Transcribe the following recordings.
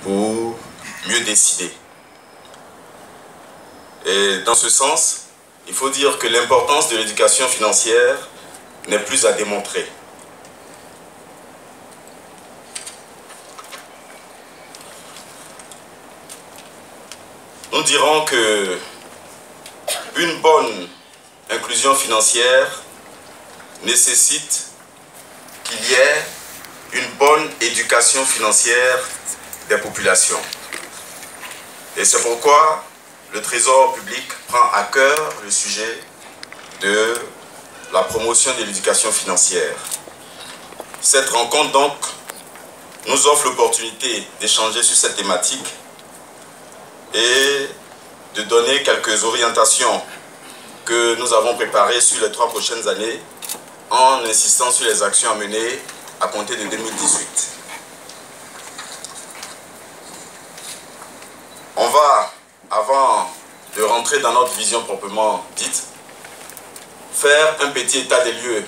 pour mieux décider. Et dans ce sens, il faut dire que l'importance de l'éducation financière n'est plus à démontrer. Nous dirons que une bonne inclusion financière nécessite qu'il y ait une bonne éducation financière des populations. Et c'est pourquoi le Trésor public prend à cœur le sujet de la promotion de l'éducation financière. Cette rencontre donc nous offre l'opportunité d'échanger sur cette thématique et de donner quelques orientations que nous avons préparées sur les 3 prochaines années en insistant sur les actions à mener à compter de 2018. On va, avant de rentrer dans notre vision proprement dite, faire un petit état des lieux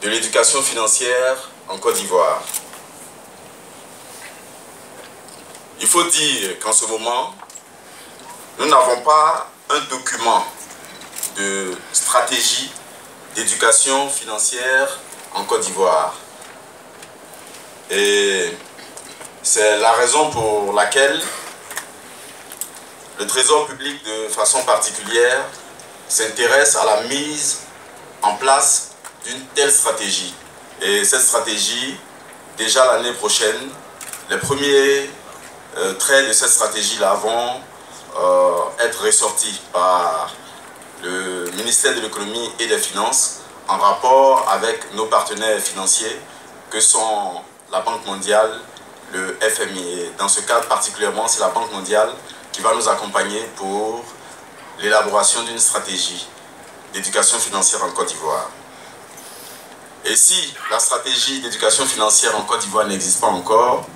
de l'éducation financière en Côte d'Ivoire. Il faut dire qu'en ce moment, nous n'avons pas un document de stratégie d'éducation financière en Côte d'Ivoire. Et c'est la raison pour laquelle le Trésor public, de façon particulière, s'intéresse à la mise en place d'une telle stratégie. Et cette stratégie, déjà l'année prochaine, les premiers traits de cette stratégie-là vont être ressortis par le ministère de l'économie et des finances en rapport avec nos partenaires financiers que sont la Banque mondiale, le FMI. Et dans ce cadre particulièrement, c'est la Banque mondiale qui va nous accompagner pour l'élaboration d'une stratégie d'éducation financière en Côte d'Ivoire. Et si la stratégie d'éducation financière en Côte d'Ivoire n'existe pas encore,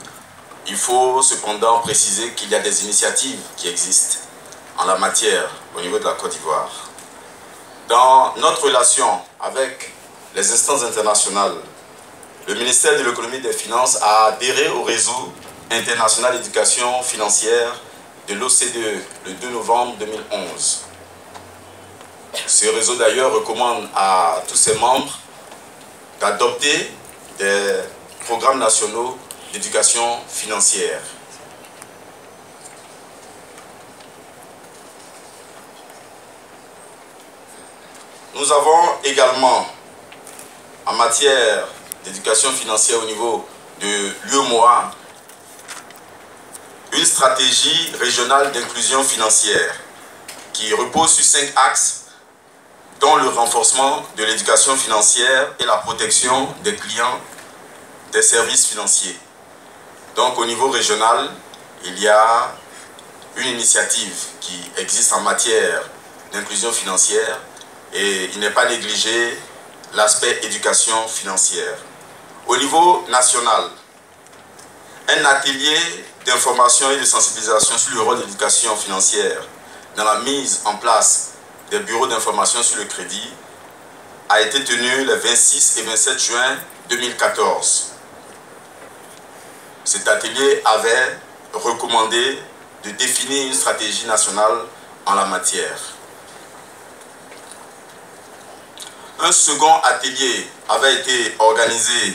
il faut cependant préciser qu'il y a des initiatives qui existent en la matière au niveau de la Côte d'Ivoire. Dans notre relation avec les instances internationales, le ministère de l'économie et des finances a adhéré au réseau international d'éducation financière de l'OCDE le 2 novembre 2011. Ce réseau d'ailleurs recommande à tous ses membres d'adopter des programmes nationaux d'éducation financière. Nous avons également, en matière d'éducation financière au niveau de l'UEMOA, une stratégie régionale d'inclusion financière qui repose sur 5 axes, dont le renforcement de l'éducation financière et la protection des clients des services financiers. Donc au niveau régional, il y a une initiative qui existe en matière d'inclusion financière et il n'est pas négligé l'aspect éducation financière. Au niveau national, un atelier d'information et de sensibilisation sur le rôle de l'éducation financière dans la mise en place des bureaux d'information sur le crédit a été tenu les 26 et 27 juin 2014. Cet atelier avait recommandé de définir une stratégie nationale en la matière. Un second atelier avait été organisé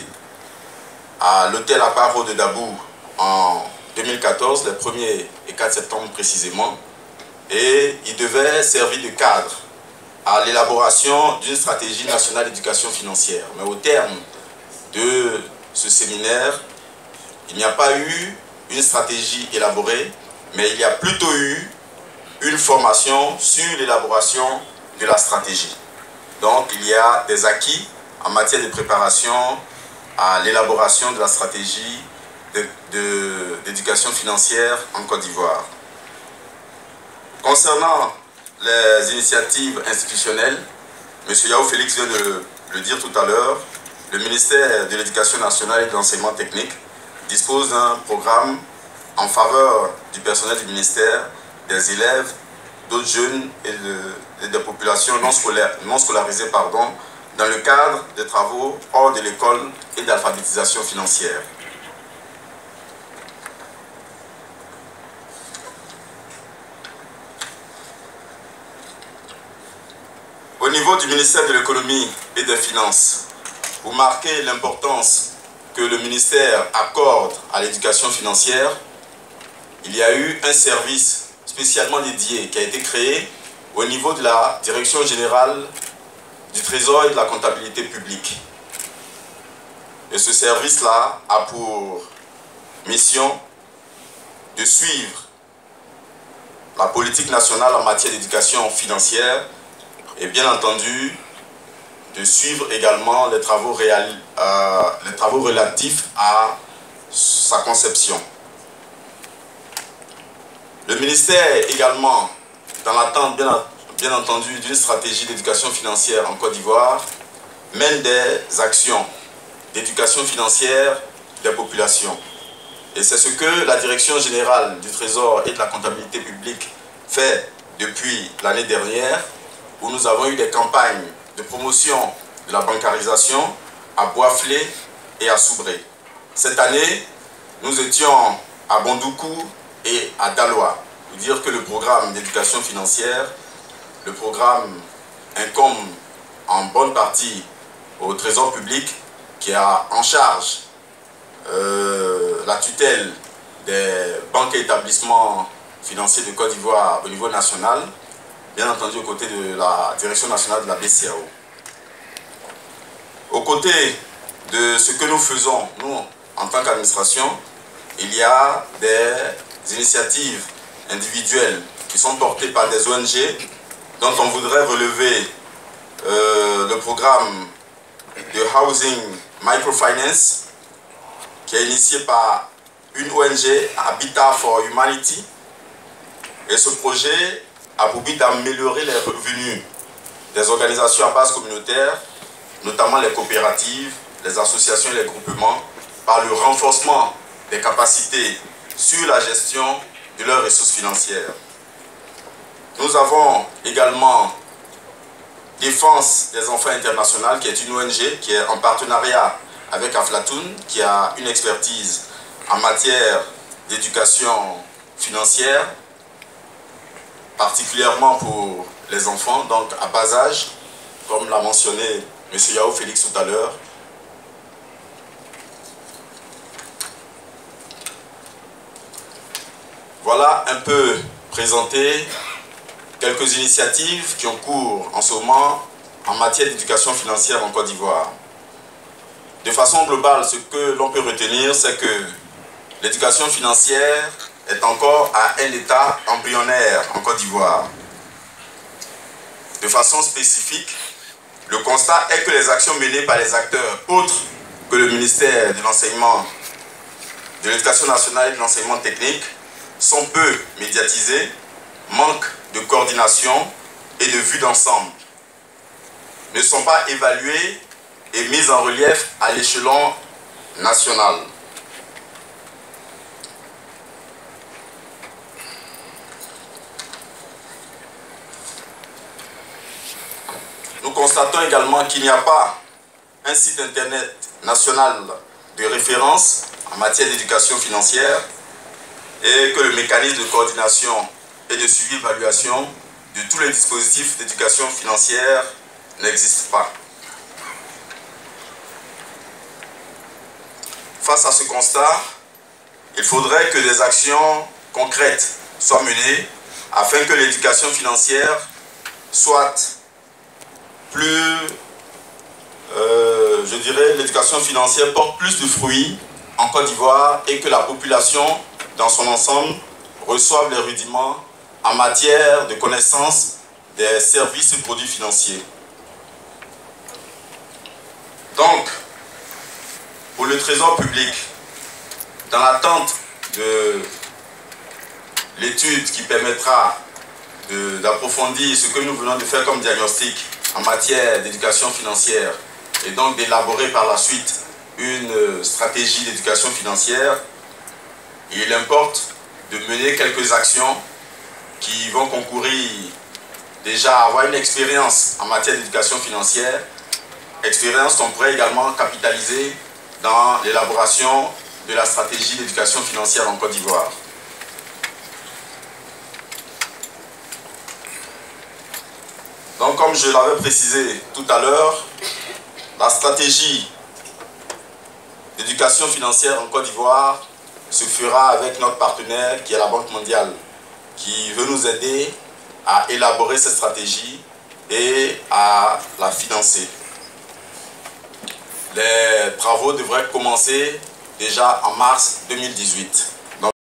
à l'hôtel Aparo de Dabou en 2014, les 1er et 4 septembre précisément, et il devait servir de cadre à l'élaboration d'une stratégie nationale d'éducation financière. Mais au terme de ce séminaire, il n'y a pas eu une stratégie élaborée, mais il y a plutôt eu une formation sur l'élaboration de la stratégie. Donc il y a des acquis en matière de préparation à l'élaboration de la stratégie d'éducation financière en Côte d'Ivoire. Concernant les initiatives institutionnelles, M. Yao Félix vient de le dire tout à l'heure, le ministère de l'Éducation nationale et de l'enseignement technique dispose d'un programme en faveur du personnel du ministère, des élèves, d'autres jeunes et des populations non scolarisées dans le cadre des travaux hors de l'école et d'alphabétisation financière. niveau du ministère de l'économie et des finances, pour marquer l'importance que le ministère accorde à l'éducation financière, il y a eu un service spécialement dédié qui a été créé au niveau de la Direction générale du Trésor et de la comptabilité publique. Et ce service-là a pour mission de suivre la politique nationale en matière d'éducation financière et bien entendu de suivre également les travaux relatifs à sa conception. Le ministère également, dans l'attente bien entendu d'une stratégie d'éducation financière en Côte d'Ivoire, mène des actions d'éducation financière des populations. Et c'est ce que la Direction générale du Trésor et de la comptabilité publique fait depuis l'année dernière, où nous avons eu des campagnes de promotion de la bancarisation à Boisflé et à Soubré. Cette année, nous étions à Bondoukou et à Daloa. Pour dire que le programme d'éducation financière, le programme incombe en bonne partie au Trésor public qui a en charge la tutelle des banques et établissements financiers de Côte d'Ivoire au niveau national, bien entendu aux côtés de la Direction nationale de la BCAO. Aux côtés de ce que nous faisons, nous, en tant qu'administration, il y a des initiatives individuelles qui sont portées par des ONG dont on voudrait relever le programme de Housing Microfinance qui est initié par une ONG, Habitat for Humanity. Et ce projet a pour but d'améliorer les revenus des organisations à base communautaire, notamment les coopératives, les associations et les groupements, par le renforcement des capacités sur la gestion de leurs ressources financières. Nous avons également Défense des enfants internationales, qui est une ONG qui est en partenariat avec Aflatoun, qui a une expertise en matière d'éducation financière, particulièrement pour les enfants, donc à bas âge, comme l'a mentionné M. Yao Félix tout à l'heure. Voilà un peu présenté quelques initiatives qui ont cours en ce moment en matière d'éducation financière en Côte d'Ivoire. De façon globale, ce que l'on peut retenir, c'est que l'éducation financière est encore à un état embryonnaire en Côte d'Ivoire. De façon spécifique, le constat est que les actions menées par les acteurs autres que le ministère de l'Enseignement, de l'Éducation nationale et de l'Enseignement technique sont peu médiatisées, manquent de coordination et de vue d'ensemble, ne sont pas évaluées et mises en relief à l'échelon national. Nous constatons également qu'il n'y a pas un site internet national de référence en matière d'éducation financière et que le mécanisme de coordination et de suivi-évaluation de tous les dispositifs d'éducation financière n'existe pas. Face à ce constat, il faudrait que des actions concrètes soient menées afin que l'éducation financière soit plus, je dirais, l'éducation financière porte plus de fruits en Côte d'Ivoire et que la population dans son ensemble reçoive les rudiments en matière de connaissance des services et produits financiers. Donc, pour le Trésor public, dans l'attente de l'étude qui permettra d'approfondir ce que nous venons de faire comme diagnostic en matière d'éducation financière et donc d'élaborer par la suite une stratégie d'éducation financière, il importe de mener quelques actions qui vont concourir déjà à avoir une expérience en matière d'éducation financière, expérience qu'on pourrait également capitaliser dans l'élaboration de la stratégie d'éducation financière en Côte d'Ivoire. Donc, comme je l'avais précisé tout à l'heure, la stratégie d'éducation financière en Côte d'Ivoire se fera avec notre partenaire qui est la Banque mondiale, qui veut nous aider à élaborer cette stratégie et à la financer. Les travaux devraient commencer déjà en mars 2018.